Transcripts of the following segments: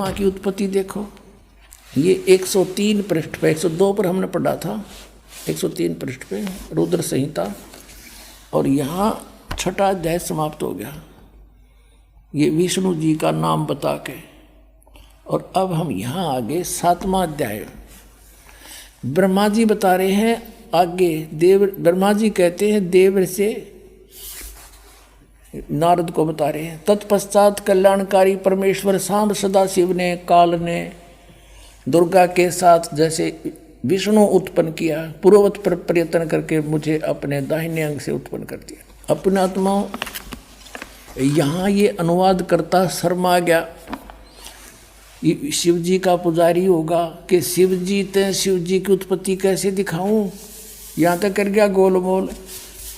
ब्रह्मा की उत्पत्ति देखो। ये 103 पृष्ठ पे, 102 पर हमने पढ़ा था, 103 पृष्ठ पे रुद्र संहिता, और यहाँ छठा अध्याय समाप्त हो गया ये विष्णु जी का नाम बता के। और अब हम यहाँ आगे 7वां अध्याय, ब्रह्मा जी बता रहे हैं आगे। देव ब्रह्मा जी कहते हैं देव से नारद को बता रहे हैं, तत्पश्चात कल्याणकारी परमेश्वर सांब सदाशिव ने काल ने दुर्गा के साथ जैसे विष्णु उत्पन्न किया, पूर्ववत पर प्रयत्न करके मुझे अपने दाहिने अंग से उत्पन्न कर दिया। अपने आत्मा यहाँ ये अनुवाद करता शर्मा गया, शिव जी का पुजारी होगा कि शिव जी की उत्पत्ति कैसे दिखाऊं, यहाँ तक कर गया गोलमोल।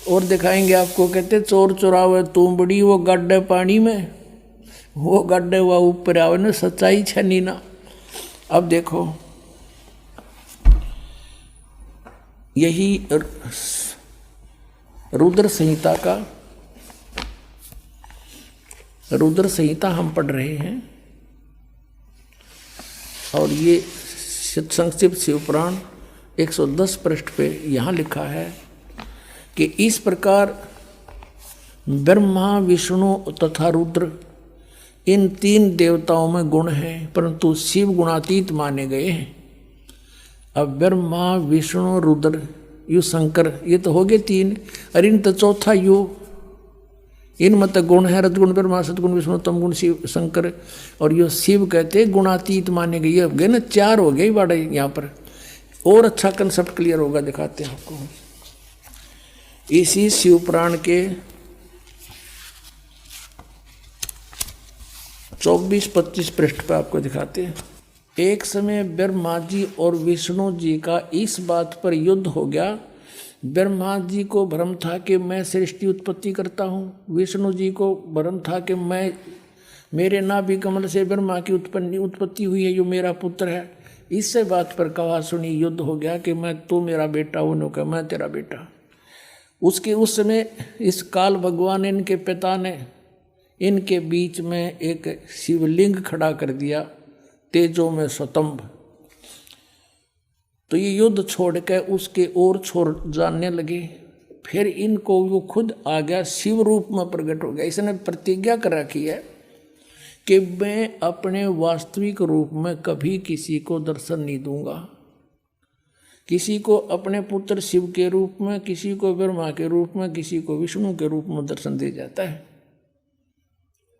और दिखाएंगे आपको, कहते चोर चुरावे तुम बड़ी वो गड्ढे पानी में, वो गड्ढे हुआ ऊपर आवे ना, सच्चाई छनी ना। अब देखो यही रुद्र संहिता हम पढ़ रहे हैं। और ये संक्षिप्त शिवपुराण 110 पृष्ठ पे यहाँ लिखा है कि इस प्रकार ब्रह्मा विष्णु तथा रुद्र इन 3 देवताओं में गुण हैं, परंतु शिव गुणातीत माने गए हैं। अब ब्रह्मा विष्णु रुद्र यु शंकर, ये तो हो गए 3, और इन तो चौथा यु, इन मत गुण है रजगुण ब्रह्मा सतगुण विष्णु तमगुण शिव शंकर, और यो शिव कहते गुणातीत माने गए। ये हो गए ना, 4 हो गए बड़े यहाँ पर। और अच्छा कंसेप्ट क्लियर होगा, दिखाते हैं आपको इसी शिवपुराण के 24-25 पृष्ठ पर आपको दिखाते हैं। एक समय ब्रह्मा जी और विष्णु जी का इस बात पर युद्ध हो गया। ब्रह्मा जी को भ्रम था कि मैं सृष्टि उत्पत्ति करता हूँ, विष्णु जी को भ्रम था कि मेरे नाभि कमल से ब्रह्मा की उत्पत्ति हुई है, जो मेरा पुत्र है। इससे बात पर कहा सुनी युद्ध हो गया कि तू मेरा बेटा, उन्होंने कहा मैं तेरा बेटा। उस समय इस काल भगवान इनके पिता ने इनके बीच में एक शिवलिंग खड़ा कर दिया, तेजों में स्वतंभ। तो ये युद्ध छोड़ के उसके और छोड़ जानने लगे। फिर इनको वो खुद आ गया, शिव रूप में प्रकट हो गया। इसने प्रतिज्ञा कर रखी है कि मैं अपने वास्तविक रूप में कभी किसी को दर्शन नहीं दूंगा। किसी को अपने पुत्र शिव के रूप में, किसी को ब्रह्मा के रूप में, किसी को विष्णु के रूप में दर्शन दे जाता है।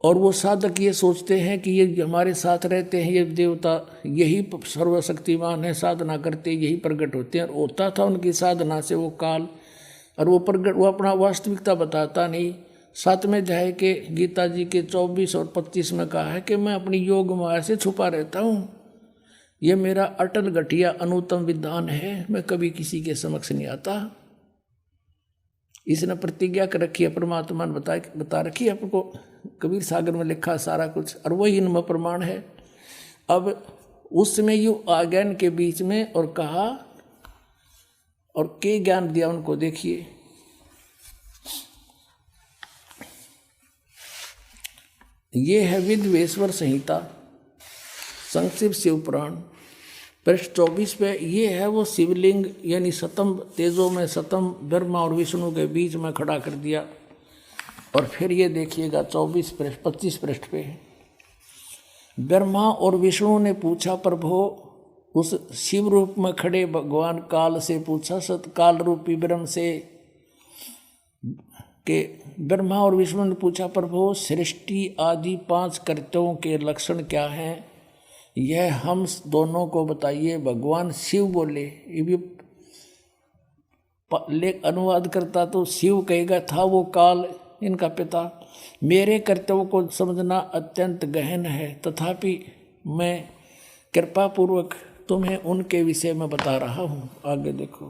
और वो साधक ये सोचते हैं कि ये हमारे साथ रहते हैं, ये देवता यही सर्वशक्तिमान है, साधना करते यही प्रकट होते हैं। और होता था उनकी साधना से वो काल, और वो प्रकट, वो अपना वास्तविकता बताता नहीं। 7वें अध्याय के गीता जी के 24 और 25 में कहा है कि मैं अपनी योग माया से छुपा रहता हूँ, ये मेरा अटल घटिया अनुत्तम विधान है, मैं कभी किसी के समक्ष नहीं आता। इसने प्रतिज्ञा कर रखी है, परमात्मा ने बता रखी है आपको, कबीर सागर में लिखा सारा कुछ, और वही इनमें प्रमाण है। अब उसमें यू आ गया इनके बीच में और कहा, और के ज्ञान दिया उनको, देखिए ये है विद्वेश्वर संहिता संक्षिप्त शिवपुराण पृष्ठ 24 पे। ये है वो शिवलिंग, यानी सतम, तेजों में सतम ब्रह्मा और विष्णु के बीच में खड़ा कर दिया। और फिर ये देखिएगा 25 पृष्ठ पे, ब्रह्मा और विष्णु ने पूछा, प्रभो, उस शिव रूप में खड़े भगवान काल से पूछा, सतकाल रूपी ब्रह्म से, कि ब्रह्मा और विष्णु ने पूछा, प्रभो, सृष्टि आदि 5 कर्तव्यों के लक्षण क्या हैं, यह हम दोनों को बताइए। भगवान शिव बोले, ये भी अनुवाद करता तो शिव कहेगा, था वो काल इनका पिता। मेरे कर्तव्य को समझना अत्यंत गहन है, तथापि मैं कृपा पूर्वक तुम्हें उनके विषय में बता रहा हूँ। आगे देखो,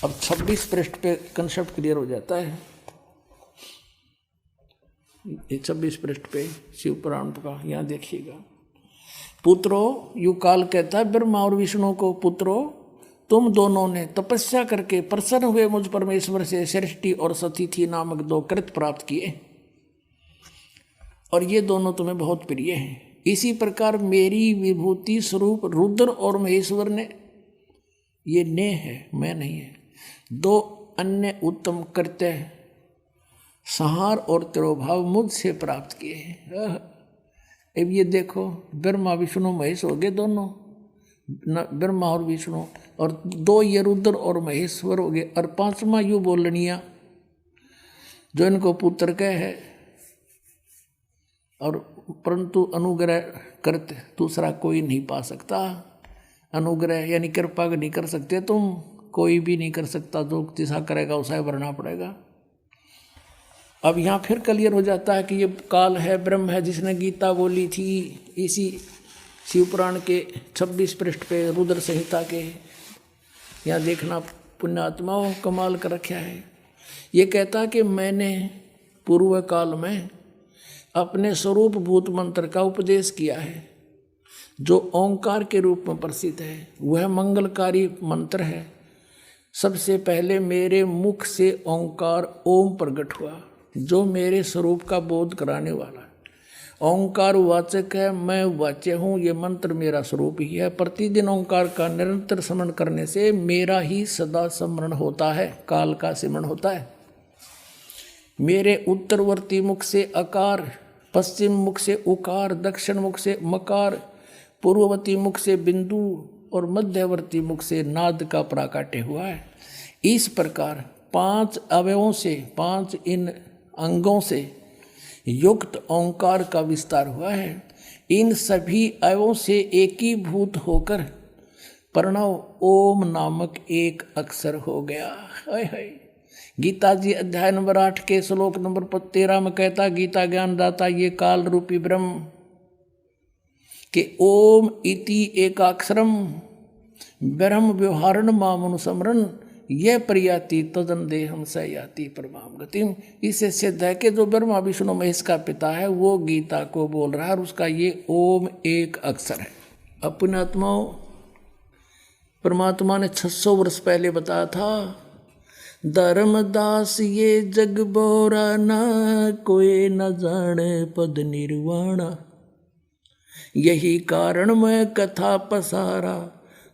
अब 26 पृष्ठ पे कंसेप्ट क्लियर हो जाता है। ये 26 पृष्ठ पे शिवपुराण का, यहाँ देखिएगा। पुत्रो, यू काल कहता है ब्रह्मा और विष्णु को, पुत्रो, तुम दोनों ने तपस्या करके प्रसन्न हुए मुझ परमेश्वर से सृष्टि और सतिथि नामक 2 कृत प्राप्त किए, और ये दोनों तुम्हें बहुत प्रिय हैं। इसी प्रकार मेरी विभूति स्वरूप रुद्र और महेश्वर ने, ये ने है, मैं नहीं है, दो अन्य उत्तम करते संहार और तिरोभाव मुझसे प्राप्त किए हैं। अब ये देखो, ब्रह्मा विष्णु महेश हो गए दोनों, ब्रह्मा और विष्णु, और दो ये रुद्र और महेश्वर हो गए, और पांचवा यू बोलनिया जो इनको पुत्र कह है, और परंतु अनुग्रह करते दूसरा कोई नहीं पा सकता। अनुग्रह यानी कृपा नहीं कर सकते तुम, कोई भी नहीं कर सकता, जो जैसा करेगा उसे भरना पड़ेगा। अब यहाँ फिर क्लियर हो जाता है कि ये काल है, ब्रह्म है, जिसने गीता बोली थी। इसी शिवपुराण के 26 पृष्ठ पे रुद्र संहिता के यहाँ देखना, पुण्यात्माओं कमाल कर रखा है। ये कहता कि मैंने पूर्व काल में अपने स्वरूप भूत मंत्र का उपदेश किया है, जो ओंकार के रूप में प्रसिद्ध है। वह मंगलकारी मंत्र है। सबसे पहले मेरे मुख से ओंकार ओम प्रकट हुआ, जो मेरे स्वरूप का बोध कराने वाला है। ओंकार वाचक है, मैं वाच्य हूँ, ये मंत्र मेरा स्वरूप ही है। प्रतिदिन ओंकार का निरंतर स्मरण करने से मेरा ही सदा स्मरण होता है, काल का स्मरण होता है। मेरे उत्तरवर्ती मुख से अकार, पश्चिम मुख से उकार, दक्षिण मुख से मकार, पूर्ववर्ती मुख से बिंदु और मध्यवर्ती मुख से नाद का प्राकट्य हुआ है। इस प्रकार 5 अवयवों से, 5 इन अंगों से युक्त ओंकार का विस्तार हुआ है। इन सभी अवयवों से एकीभूत होकर प्रणव ओम नामक एक अक्षर हो गया। हाय हाय। गीता जी अध्याय नंबर 8 के श्लोक नंबर 13 में कहता, गीता ज्ञान दाता ये काल रूपी ब्रह्म के ओम इति एकाक्षरम ब्रह्म व्यवहारण मामनुसमरण यह प्रयाति तदन देहम स याति परमाम गतिम। इससे सिद्ध है कि जो ब्रह्मा विष्णु महेश का पिता है वो गीता को बोल रहा है, और उसका ये ओम एक अक्षर है। अपने आत्माओं, परमात्मा ने 600 वर्ष पहले बताया था, धर्मदास ये जग बोरा ना, कोई न जाने पद निर्वाणा। यही कारण मैं कथा पसारा,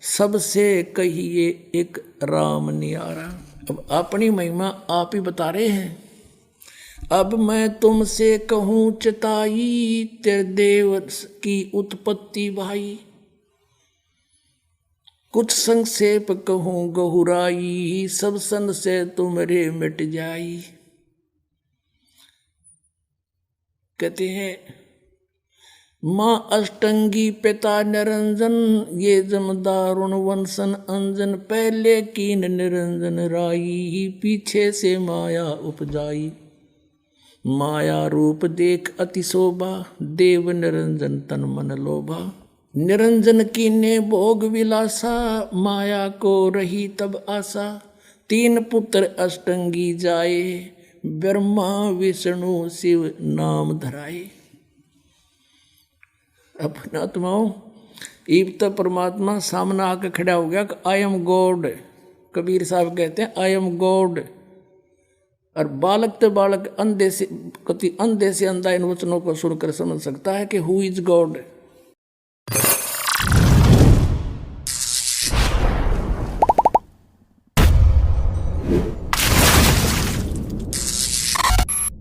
सबसे कहिए एक राम नियारा। अब अपनी महिमा आप ही बता रहे हैं। अब मैं तुमसे कहूँ चिताई, तेरे देव की उत्पत्ति भाई। कुछ संक्षेप कहूँ गहुराई, सब सन से तुमरे मिट जाई। कहते हैं माँ अष्टंगी पिता निरंजन, ये जमदारुण वंशन अंजन। पहले कीन निरंजन राई, पीछे से माया उपजाई। माया रूप देख अति शोभा, देव निरंजन तन मन लोभा। निरंजन कीने भोग विलासा, माया को रही तब आशा। 3 पुत्र अष्टंगी जाए, ब्रह्मा विष्णु शिव नाम धराए। अपने आत्माओं, ईब तो परमात्मा सामने आकर खड़ा हो गया कि आई एम गॉड। कबीर साहब कहते हैं आई एम गॉड। और बालक तो बालक अंधे से अंधा इन वचनों को सुनकर समझ सकता है कि हु इज गॉड।